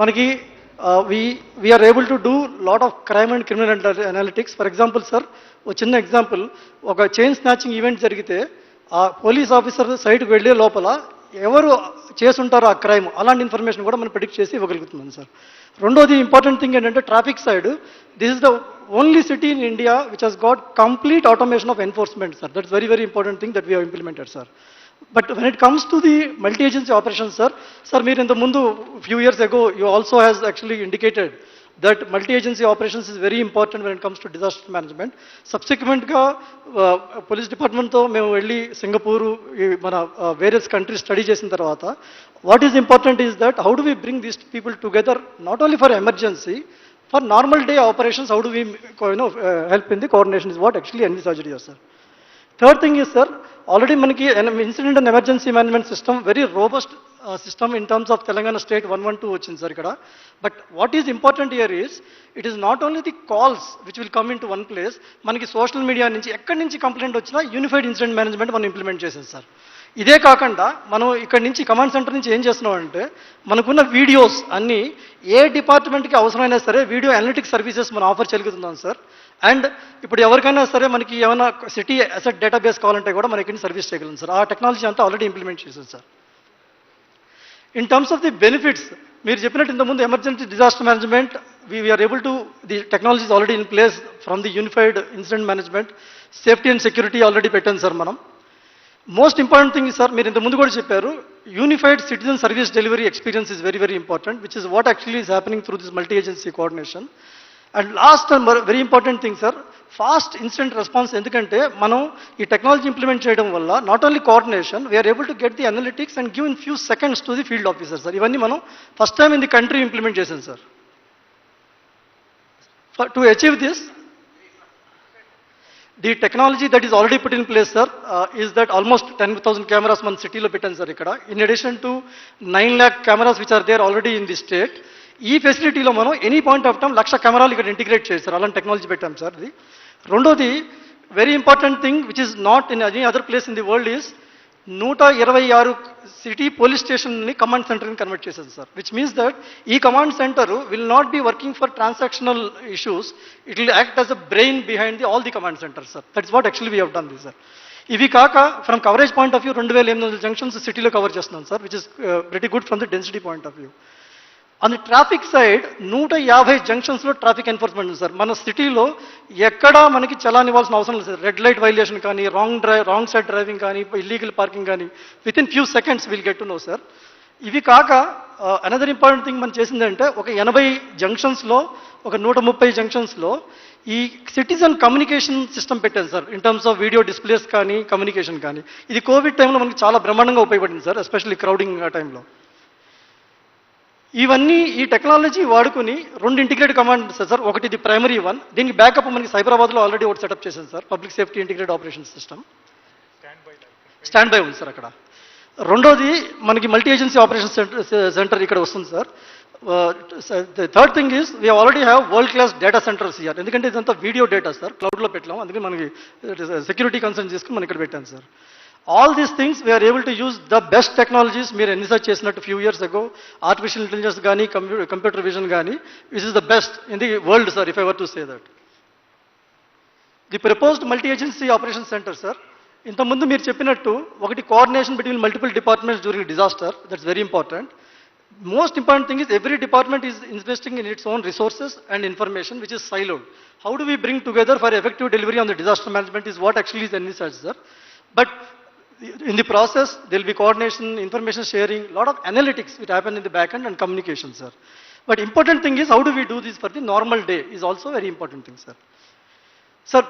మనకి we are able to do lot of crime and criminal analytics. For example, sir, ఒక చిన్న example, ఒక chain snatching event జరిగితే ఆ పోలీస్ ఆఫీసర్ సైట్కి వెళ్ళే లోపల ఎవరు చేసుంటారో ఆ క్రైమ్, అలాంటి ఇన్ఫర్మేషన్ కూడా మనం ప్రిడిక్ట్ చేసి ఇవ్వగలుగుతున్నాం సార్. రెండోది ఇంపార్టెంట్ థింగ్ ఏంటంటే traffic side, this is the only city in India which has got complete automation of enforcement sir. That's very important thing that we have implemented sir. But when it comes to the multi-agency operations, sir, మీరు ఇంత ముందు few years ago, you also has actually indicated that multi-agency operations is very important when it comes to disaster management. Subsequentగా police డిపార్ట్మెంట్తో మేము వెళ్ళి Singapore, మన various countries study చేసిన తర్వాత, what is important is that how do we bring these people together, not only for emergency, for normal day operations, how do we help in the coordination is what actually envisaged here, sir. Third thing is, sir, already manaki incident and emergency management system, very robust system in terms of Telangana state 112 వచ్చింది sir ikkada. But what is important here is, it is not only the calls which will come into one place, manaki social media నుంచి ఎక్కడి నుంచి complaint వచ్చినా unified incident management మనం implement చేసాం sir. ఇదే కాకుండా మనం ఇక్కడ నుంచి కమాండ్ సెంటర్ నుంచి ఏం చేస్తున్నాం అంటే, మనకున్న వీడియోస్ అన్నీ ఏ డిపార్ట్మెంట్కి అవసరమైనా సరే వీడియో అనలిటిక్స్ సర్వీసెస్ మనం ఆఫర్ చేయగలుగుతున్నాం సార్. అండ్ ఇప్పుడు ఎవరికైనా సరే మనకి ఏమైనా సిటీ అసెట్ డేటాబేస్ కావాలంటే కూడా మనకి సర్వీస్ చేయగలం సార్. ఆ టెక్నాలజీ అంతా ఆల్రెడీ ఇంప్లిమెంట్ చేశారు sir. In terms of the benefits, మీరు చెప్పినట్టు ఇంతకుముందు emergency disaster management, we are able to, the technology is already in place from the unified incident management. Safety and security already పెట్టాను sir మనం. Most important thing sir, మీరు ఇంత ముందు కూడా చెప్పారు, unified citizen service delivery experience is very very important, which is what actually is happening through this multi agency coordination. And last and very important thing sir, fast instant response. ఎందుకంటే మనం ఈ technology implement చేయడం వల్ల not only coordination, we're able to get the analytics and give in few seconds to the field officer sir. ఇవన్నీ మనం first time in the country implement చేశాం sir. To achieve this, the technology that is already put in place, sir, is that almost 10,000 cameras man city lo pettan sir ikkada. In addition to 9 lakh cameras which are there already in the state, ee facility lo మనం any point of time 1,00,000 కెమెరాలు ఇక్కడ integrate చేశారు. అలాంటి technology పెట్టాం sir. ఇది రెండోది very important thing which is not in any other place in the world is, 126 city police స్టేషన్ని command సెంటర్ని కన్వర్ట్ చేశారు సార్. విచ్ మీన్స్ దట్ ఈ command centre will not be working for transactional issues, it will act as a brain behind the all the command centre sir. That's what actually we have done this sir. ఇవి కాక from coverage point of view 2,800 junctions సిటీలో cover చేస్తున్నాం sir, which is very good from the density point of view. On the traffic side 150 జంక్షన్స్లో traffic enforcement ఉంది sir. మన సిటీలో ఎక్కడా మనకి చలాన్ ఇవ్వాల్సిన అవసరం లేదు సార్. రెడ్ లైట్ వైలేషన్ కానీ, రాంగ్ సైడ్ డ్రైవింగ్ కానీ, ఇల్లీగల్ పార్కింగ్ కానీ, within few seconds will get to know sir. ఇవి కాక అనదర్ ఇంపార్టెంట్ థింగ్ మనం చేసిందంటే, ఒక 80 జంక్షన్స్లో, ఒక 130 జంక్షన్స్లో ఈ సిటిజన్ కమ్యూనికేషన్ సిస్టమ్ పెట్టాను sir. In terms of video displays కానీ, కమ్యూనికేషన్ కానీ. ఇది కోవిడ్ టైంలో మనకి చాలా బ్రహ్మాండంగా ఉపయోగపడింది సార్, ఎస్పెషల్లీ క్రౌడింగ్ టైంలో. ఇవన్నీ ఈ టెక్నాలజీ వాడుకుని 2 ఇంటిగ్రేటెడ్ కమాండ్ సార్. ఒకటి ఇది ప్రైమరీ వన్, దీనికి బ్యాకప్ మనకి సైబరాబాద్లో ఆల్రెడీ ఒకటి సెటప్ చేశాను sir, public safety integrated operation system. Stand by ఉంది సార్ అక్కడ. రెండోది మనకి మల్టీ ఏజెన్సీ ఆపరేషన్ సెంటర్ ఇక్కడ వస్తుంది sir. Third thing is, we already have world class data centres year. ఎందుకంటే ఇదంతా వీడియో డేటా సార్, క్లౌడ్లో పెట్టాము. అందుకని మనకి సెక్యూరిటీ కన్సర్న్ చేసుకుని మనం ఇక్కడ పెట్టాను sir. All these things we are able to use the best technologies. మీరు ఎన్నిసార్లు చేసినట్టు few years ago, artificial intelligence కానీ, computer vision కానీ, this is the best in the world sir, if I were to say that. The proposed multi-agency operation center sir, ఇంతకుముందు మీరు చెప్పినట్టు ఒకటి coordination between multiple departments during disaster, that's very important. Most important thing is every department is investing in its own resources and information which is siloed. How do we bring together for effective delivery on the disaster management is what actually is envisaged sir. But in the process, there will be coordination, information sharing, lot of analytics which happen in the back end and communication, sir. But important thing is, how do we do this for the normal day is also very important thing, sir. Sir,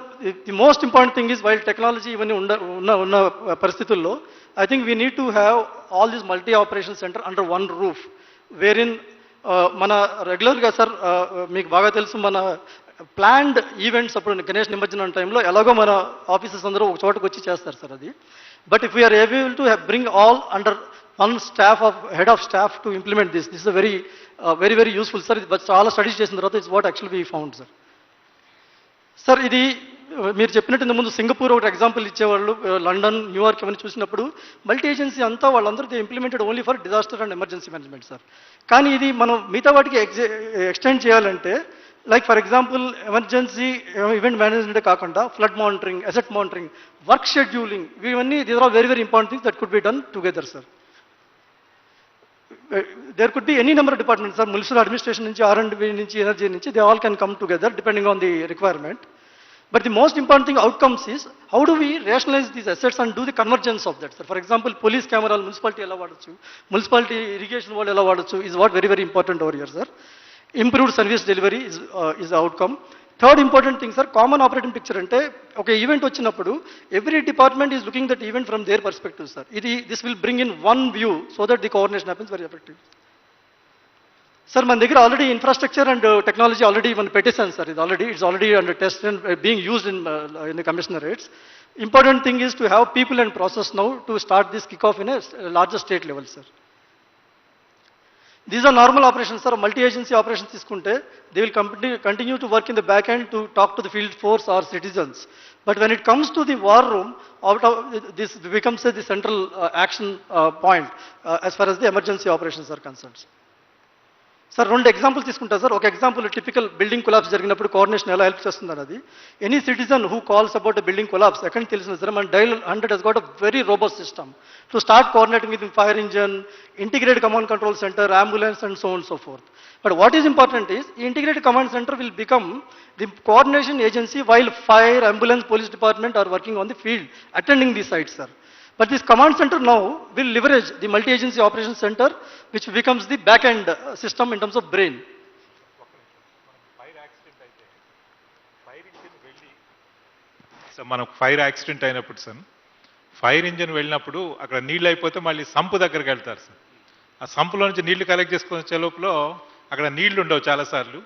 the most important thing is, while technology even unna paristhitullo, I think we need to have all these multi-operation center under one roof, wherein mana regular ga sir, meeku baga telusu mana planned events appudu Ganesh Nimajjanam time lo elago mana officers andaru oka chotaku vachi chestaru sir adi. But if we are able to bring all under one staff of head of staff to implement this is a very very useful sir. But all studies చేసిన తర్వాత is what actually we found sir. Sir, ఇది మీరు చెప్పినట్టు ఇంత ముందు Singapore ఒకటి example ఇచ్చేవాళ్ళు, London, New York ఇవన్నీ చూసినప్పుడు మల్టీ ఏజెన్సీ అంతా వాళ్ళందరూ implemented only for disaster and emergency management sir. కానీ ఇది మనం మిగతా వాటికి ఎక్స్టెండ్ చేయాలంటే, like for example emergency event మేనేజ్మెంటే కాకుండా flood monitoring, asset monitoring, work scheduling, ఇవన్నీ these are very important things that could be done together sir. There could be any number of departments, sir. Municipal administration nunchi, R&D nunchi, energy nunchi, they all can come together depending on the requirement. But the most important thing outcomes is how do we rationalize these assets and do the convergence of that, sir. For example, police camera, municipality ela vaadachu, municipality irrigation wall ela vaadachu is what very important over here, sir. Improved service delivery is the outcome. Third important thing, sir, common operating picture ante okay event vachinappudu every department is looking that event from their perspective, sir. This will bring in one view so that the coordination happens very effectively. Sir, మన దగ్గర already infrastructure and technology already మనం పెట్టేసాం sir. It's already under test and being used in the commissionerates. Important thing is to have people and process now to start this kick of in a larger state level, sir. These are normal operations, sir. Multi-agency operations తీసుకుంటే they will continue to work in the back end to talk to the field force or citizens. But when it comes to the war room, out of this becomes the central action point as far as the emergency operations are concerned. Sir రెండు example తీసుకుంటా sir. ఒక example typical building collapse జరిగినప్పుడు coordination ఎలా help చేస్తుంది అన్నది. Any citizen who calls about building collapse ఎక్కడికి తెలిసిన సరే మన dial 100 has got a very robust system to start coordinating with the fire engine, integrated command control center, ambulance and so on and so forth. But what is important is integrated command center will become the coordination agency while fire, ambulance, police department are working on the field, attending the sites, sir. But this command center now will leverage the multi-agency operations center, which becomes the back-end system in terms of brain. So మనకు fire accident అయినప్పుడు sir, fire engine వెళ్ళినప్పుడు అక్కడ నీళ్ళు అయిపోతే మళ్ళీ sump దగ్గరికి వెళ్తారు sir. ఆ సంపులో నుంచి నీళ్లు కలెక్ట్ చేసుకుని వచ్చే లోపల అక్కడ నీళ్లు ఉండవు చాలాసార్లు.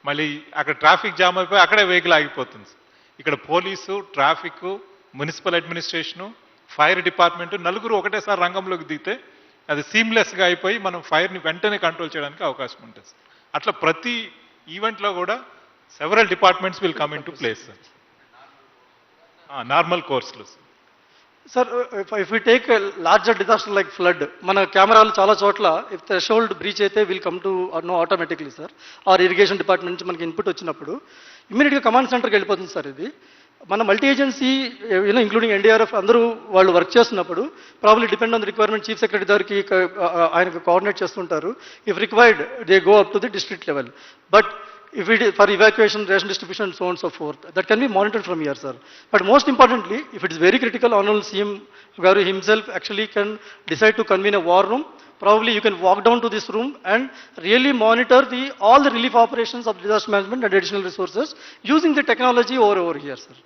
మళ్ళీ అక్కడ ట్రాఫిక్ జామ్ అయిపోయి అక్కడే వెహికల్ ఆగిపోతుంది సార్. ఇక్కడ police, traffic, municipal administration, fire department నలుగురు ఒకటేసారి రంగంలోకి దిగితే అది సీమ్లెస్గా అయిపోయి మనం ఫైర్ని వెంటనే కంట్రోల్ చేయడానికి అవకాశం ఉంటుంది సార్. అట్లా ప్రతి ఈవెంట్లో కూడా several departments will come in to place sir. Normal కోర్సులు sir. If we take larger disaster like flood, మన కెమెరాలు చాలా చోట్ల ఇఫ్ థ్రెషోల్డ్ బ్రీచ్ అయితే will come to know automatically sir. Or irrigation department నుంచి మనకి ఇన్పుట్ వచ్చినప్పుడు ఇమీడియట్గా కమాండ్ సెంటర్కి వెళ్ళిపోతుంది సార్. ఇది మన మల్టీ ఏజెన్సీ ఇంక్లూడింగ్ ఎన్డీఆర్ఎఫ్ అందరూ వాళ్ళు వర్క్ చేస్తున్నప్పుడు probably depend on the requirement chief secretary దగ్గరికి ఆయనకు కోఆర్డినేట్ చేస్తుంటారు. If required they go up to the district level. But if it is for evacuation, ration distribution and so on and so forth, that can be monitored from here, sir. But most importantly, if it is very critical, Honorable CM Garu himself actually can decide to convene a war room. Probably you can walk down to this room and really monitor all the relief operations of disaster management and additional resources using the technology over here, sir.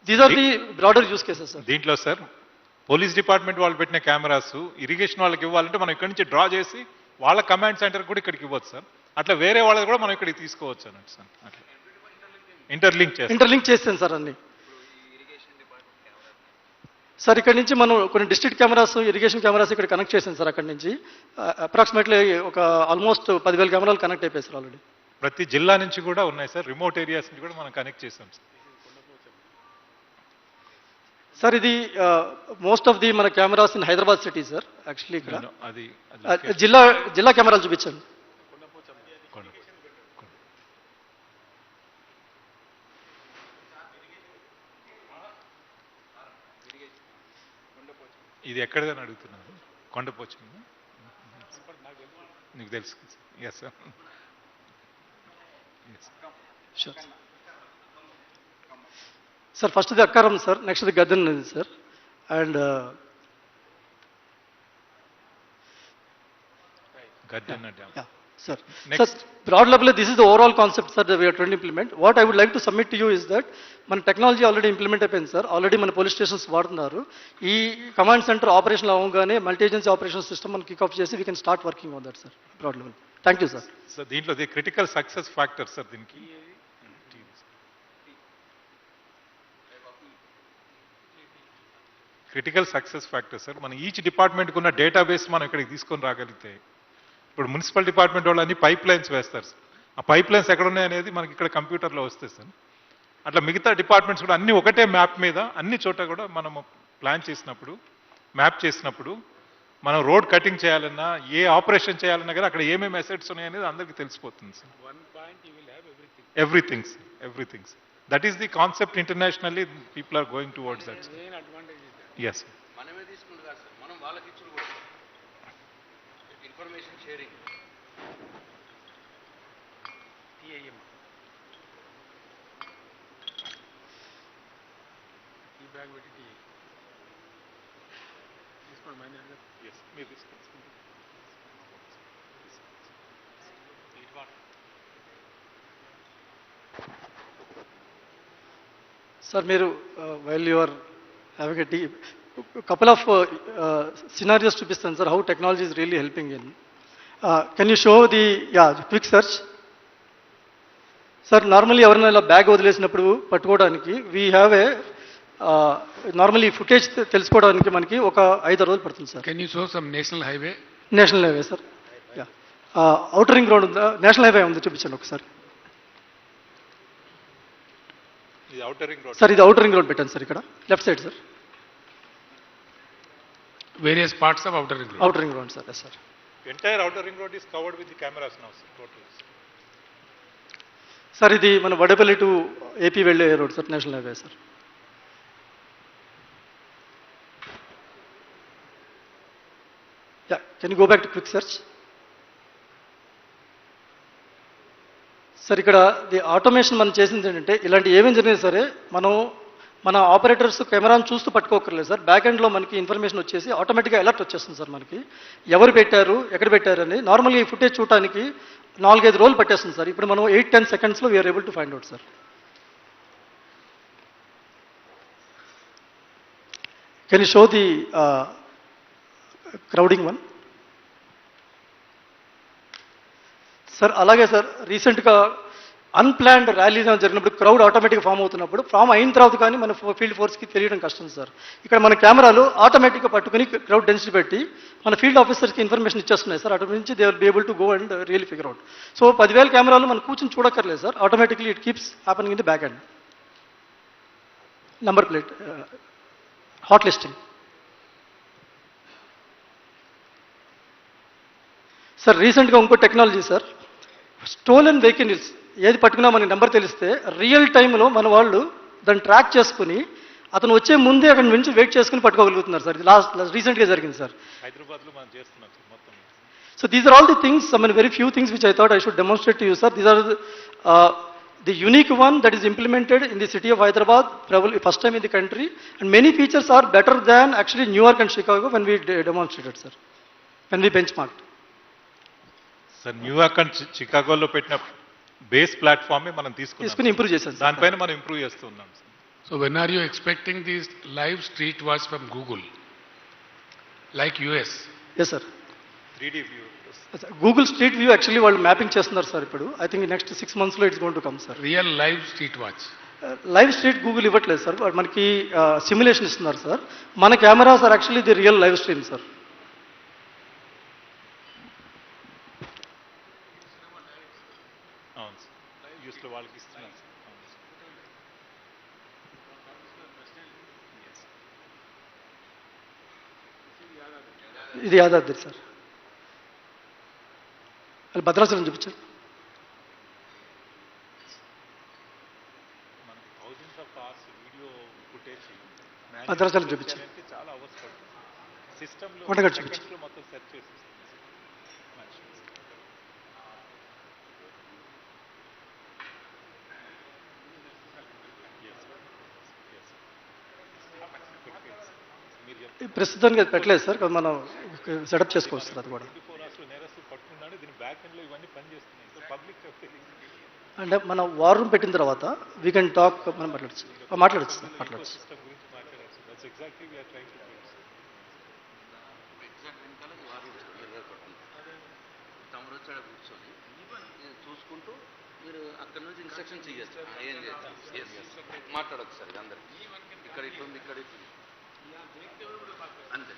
These are the broader use cases, sir. దీంట్లో sir police department వాళ్ళు పెట్టిన cameras irrigation వాళ్ళకి ఇవ్వాలంటే మనం ఇక్కడి నుంచి draw చేసి వాళ్ళ కమాండ్ సెంటర్ కూడా ఇక్కడికి ఇవ్వచ్చు సార్. అట్లా వేరే వాళ్ళది కూడా మనం ఇక్కడికి తీసుకోవచ్చు అన్నట్టు సార్. అట్లా ఇంటర్లింక్ చేస్తాను సార్ అన్ని. సార్ ఇక్కడ నుంచి మనం కొన్ని డిస్ట్రిక్ట్ కెమెరాస్, ఇరిగేషన్ కెమెరాస్ ఇక్కడ కనెక్ట్ చేసాను సార్. అక్కడి నుంచి అప్రాక్సిమేట్లీ ఒక ఆల్మోస్ట్ 10,000 కెమెరాలు కనెక్ట్ అయిపోయాయి సార్ ఆల్రెడీ. ప్రతి జిల్లా నుంచి కూడా ఉన్నాయి సార్. రిమోట్ ఏరియాస్ నుంచి కూడా మనం కనెక్ట్ చేసాం సార్. సార్ ఇది మోస్ట్ ఆఫ్ ది మన cameras in Hyderabad city sir. Actually ఇక్కడ జిల్లా కెమెరాలు చూపించండి. ఇది ఎక్కడదని అడుగుతున్నారు. కొండపోచమ్మ నీకు తెలుసు. Yes sir. Sir first the Akkaram sir, next the Gadden నది sir. And Gaddenna dam. Sir, broad level, this is the overall concept, sir, that we are trying to implement. What I would like to submit to you is that మన technology already implement అయిపోయింది sir. Already మన police stations వాడుతున్నారు. ఈ command centre operation అవగానే multi agency operation system మనం kick off చేసి we can start working on that sir. Broad level. Thank you sir. Sir దీంట్లో critical success factor sir దీనికి critical success factor sir. మన each డిపార్ట్మెంట్కి ఉన్న database మనం ఇక్కడికి తీసుకొని రాగలిగితే, ఇప్పుడు మున్సిపల్ డిపార్ట్మెంట్ వాళ్ళు అన్ని పైప్ లైన్స్ వేస్తారు సార్. ఆ పైప్ లైన్స్ ఎక్కడ ఉన్నాయనేది మనకి ఇక్కడ కంప్యూటర్లో వస్తాయి సార్. అట్లా మిగతా డిపార్ట్మెంట్స్ కూడా అన్ని ఒకటే మ్యాప్ మీద అన్ని చోట కూడా మనము ప్లాన్ చేసినప్పుడు మ్యాప్ చేసినప్పుడు మనం రోడ్ కటింగ్ చేయాలన్నా ఏ ఆపరేషన్ చేయాలన్నా కానీ అక్కడ ఏమేమి అసెట్స్ ఉన్నాయనేది అందరికీ తెలిసిపోతుంది sir. Everything sir, everything sir. That is the concept internationally people are going towards that. Yes మనమే తీసుకుంటు కాదు సార్, మనం వాళ్ళకి ఇచ్చుడు కూడా ఇన్ఫర్మేషన్ షేరింగ్. టిఐఎం ఈ బ్యాగ్ పెట్టి టీ తీసుకోండి మైనర్. ఎస్ మీరు తీసుకోండి. సార్ మీరు while you're having a tea couple of scenarios చూపిస్తాను sir, how technology is really helping in. Can you show the quick search? Sir normally ఎవరైనా ఇలా బ్యాగ్ వదిలేసినప్పుడు పట్టుకోవడానికి we have a normally footage తెలుసుకోవడానికి మనకి ఒక 5 రోజులు పడుతుంది sir. Can you show some national highway? National highway sir, outer ring road ఉందా, నేషనల్ హైవే ఉందా చూపించండి ఒకసారి. ఇది అవుటర్ రింగ్ రోడ్ సార్, ఇది అవుటర్ రింగ్ రోడ్ పెట్టండి సార్, ఇక్కడ left side sir. Various parts of outer ring road. Outer ring road sir, yes sir. Entire outer ring road is covered with the cameras now sir, total. Sir ఇది మన Vadapalli to AP వెళ్ళే road sir, national highway sir. Can you go back to quick search? Sir ఇక్కడ the automation మనం చేసింది ఏంటంటే, ఇలాంటి ఏమేమి జరిగినా సరే మనం మన ఆపరేటర్స్ కెమెరాను చూస్తూ పట్టుకోకర్లేదు సార్. బ్యాక్ ఎండ్లో మనకి ఇన్ఫర్మేషన్ వచ్చేసి ఆటోమేటిక్గా అలర్ట్ వచ్చేస్తుంది సార్ మనకి, ఎవరు పెట్టారు ఎక్కడ పెట్టారు అని. నార్మల్గా ఈ ఫుటేజ్ చూడటానికి 4-5 రోజులు పట్టేస్తుంది సార్. ఇప్పుడు మనం 8-10 సెకండ్స్లో we are able to find out sir. Can you show the crowding one? Sir అలాగే సార్, రీసెంట్గా అన్ప్లాన్డ్ ర్యాలీస్ జరిగినప్పుడు క్రౌడ్ ఆటోమేటిక్గా ఫామ్ అవుతున్నప్పుడు, ఫామ్ అయిన తర్వాత కానీ మన ఫీల్డ్ ఫోర్స్కి తెలియడం కష్టం సార్. ఇక్కడ మన కెమెరాలు ఆటోమేటిక్గా పట్టుకుని క్రౌడ్ డెన్సిటీ పెట్టి మన ఫీల్డ్ ఆఫీసర్స్కి ఇన్ఫర్మేషన్ ఇచ్చేస్తున్నాయి సార్. అటు నుంచి they will be able to go and really figure out. So 10,000 కెమెరాలు మనం కూర్చొని చూడక్కర్లేదు sir, automatically it keeps happening in the back end. Number plate hot listing sir. రీసెంట్గా ఇంకో టెక్నాలజీ సార్, స్టోలెన్ వెహికల్స్ ఏది పట్టుకున్నా మనకి నెంబర్ తెలిస్తే రియల్ టైంలో మన వాళ్ళు దాన్ని ట్రాక్ చేసుకుని అతను వచ్చే ముందే అక్కడ నుంచి వెయిట్ చేసుకుని పట్టుకోగలుగుతున్నారు సార్. ఇది రీసెంట్గా జరిగింది సార్, హైదరాబాద్లో మనం చేస్తున్నాం సార్ మొత్తం. So these are all the things, very few things which I thought I should demonstrate to you sir. These are the unique one that is implemented in the city of Hyderabad, probably first time in the country, and many features are better than actually New York and Chicago when we demonstrated sir, when we benchmarked. Sir New York and చికాగోలో పెట్టిన base ప్లాట్ఫామే మనం తీసుకుని improve చేశాం sir. దానిపైన మనం improve చేస్తున్నాం sir. So when are you expecting these live street watch from Google, like US? Yes sir. 3D view. Google street view actually వాళ్ళు mapping చేస్తున్నారు సార్ ఇప్పుడు. ఐ థింక్ నెక్స్ట్ 6 monthsలో it's going to come sir. Real live street watch. Live street Google ఇవ్వట్లేదు sir, మనకి simulation ఇస్తున్నారు sir. మన cameras are actually the real live stream sir. అవును sir, యూస్లో వాళ్ళకి ఇస్తున్నాం సార్. అవును సార్. ఇది యాదాద్రి సార్. వాళ్ళు భద్రాచలం చూపించారు. మనకి thousands of hours video footage Bhadrachalam చూపించారు. చాలా అవర్స్ పడుతుంది. సిస్టంలో వంటగట్టు చూపించారు. సెకండ్స్లో మొత్తం సెర్చ్ చేసి ప్రస్తుతానికి అది పెట్టలేదు సార్, మనం సెటప్ చేసుకోవచ్చు సార్. అది కూడా 24 hours నేరస్తులు పట్టుకున్నాడు, దీని బ్యాక్ ఎండ్లో ఇవన్నీ పనిచేస్తున్నాయి. సో పబ్లిక్ అంటే మనం వార్ రూమ్ పెట్టిన తర్వాత వీ కెన్ టాక్, మనం మాట్లాడచ్చు సార్, మాట్లాడచ్చు. సిస్టమ్ గురించి మాట్లాడారు. That's exactly we are trying to do. Exact వెనకాల వారు తమరు వచ్చాడ కూర్చొని చూసుకుంటూ మీరు అక్కడ నుంచి ఇన్స్ట్రక్షన్ చేయొచ్చు. ఏం చేయొచ్చు, మాట్లాడచ్చు సార్. ఇది అందరికి ఇక్కడ ఇట్లుంది, ఇక్కడ ఇట్లుంది అంతే.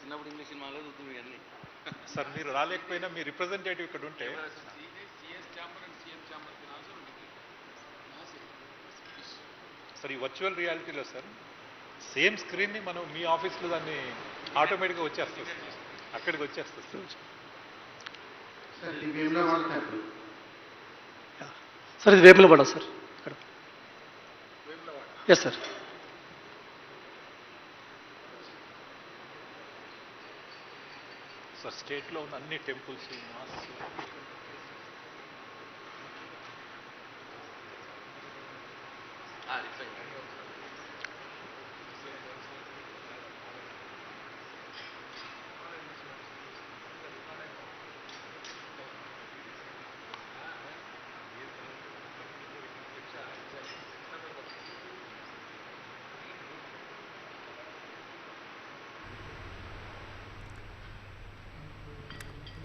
చిన్నప్పుడు ఇంగ్లీష్ సినిమాలో చూస్తుంది అన్నీ. సార్ మీరు రాలేకపోయినా మీ రిప్రజెంటేటివ్ ఇక్కడ ఉంటే సార్ ఈ వర్చువల్ రియాలిటీలో సార్ సేమ్ స్క్రీన్ని మనం మీ ఆఫీస్లో దాన్ని ఆటోమేటిక్గా వచ్చేస్తుంది సార్, అక్కడికి వచ్చేస్తుంది సార్. సార్ ఇది వేములవాడ సార్ ఇక్కడ. Yes sir. సార్ స్టేట్లో ఉన్న అన్ని temples mass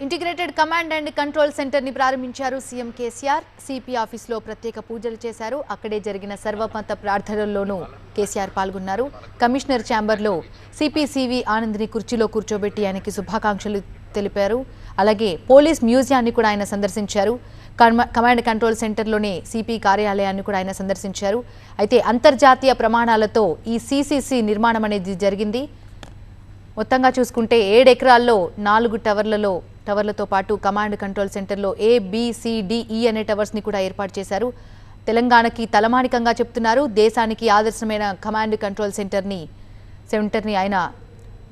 integrated command and control సెంటర్ని ప్రారంభించారు సీఎం కేసీఆర్. సిపి ఆఫీస్లో ప్రత్యేక పూజలు చేశారు. అక్కడే జరిగిన సర్వమత ప్రార్థనల్లోనూ కేసీఆర్ పాల్గొన్నారు. కమిషనర్ ఛాంబర్లో సిపి సివి ఆనంద్ని కుర్చీలో కూర్చోబెట్టి ఆయనకి శుభాకాంక్షలు తెలిపారు. అలాగే పోలీస్ మ్యూజియాన్ని కూడా ఆయన సందర్శించారు. కమాండ్ కంట్రోల్ సెంటర్లోనే సిపి కార్యాలయాన్ని కూడా ఆయన సందర్శించారు. అయితే అంతర్జాతీయ ప్రమాణాలతో ఈ సిసిసి నిర్మాణం అనేది జరిగింది. మొత్తంగా చూసుకుంటే 7 ఎకరాల్లో 4 టవర్లతో పాటు కమాండ్ కంట్రోల్ సెంటర్లో ABCDE అనే టవర్స్ని కూడా ఏర్పాటు చేశారు. తెలంగాణకి తలమానికంగా చెప్తున్నారు. దేశానికి ఆదర్శమైన కమాండ్ కంట్రోల్ సెంటర్ని ఆయన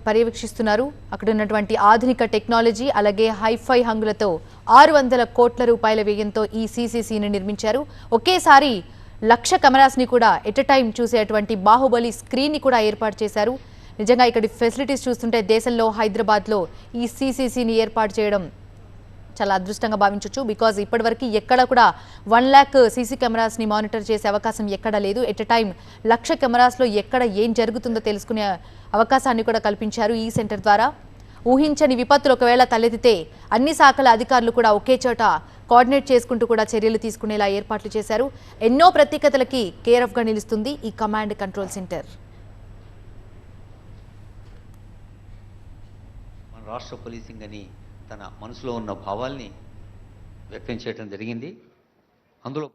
పర్యవేక్షిస్తున్నారు. అక్కడ ఉన్నటువంటి ఆధునిక టెక్నాలజీ అలాగే హైఫై హంగులతో 600 కోట్ల రూపాయల వ్యయంతో ఈ సిసిసిని నిర్మించారు. ఒకేసారి 1,00,000 కెమెరాస్ని కూడా ఎట్ ఎ టైం చూసేటువంటి బాహుబలి స్క్రీన్ని కూడా ఏర్పాటు చేశారు. నిజంగా ఇక్కడ ఫెసిలిటీస్ చూస్తుంటే దేశంలో హైదరాబాద్లో ఈ సిసిసిని ఏర్పాటు చేయడం చాలా అదృష్టంగా భావించవచ్చు. బికాజ్ ఇప్పటివరకు ఎక్కడ కూడా 1 lakh సీసీ కెమెరాస్ని మానిటర్ చేసే అవకాశం ఎక్కడా లేదు. ఎట్ ఎ టైం 1,00,000 కెమెరాస్లో ఎక్కడ ఏం జరుగుతుందో తెలుసుకునే అవకాశాన్ని కూడా కల్పించారు ఈ సెంటర్ ద్వారా. ఊహించని విపత్తులు ఒకవేళ తలెత్తితే అన్ని శాఖల అధికారులు కూడా ఒకే చోట కోఆర్డినేట్ చేసుకుంటూ కూడా చర్యలు తీసుకునేలా ఏర్పాట్లు చేశారు. ఎన్నో ప్రత్యేకతలకి కేర్ ఆఫ్గా నిలుస్తుంది ఈ కమాండ్ కంట్రోల్ సెంటర్. రాష్ట్ర పోలీసింగ్ అని తన మనసులో ఉన్న భావాల్ని వ్యక్తం చేయడం జరిగింది. అందులో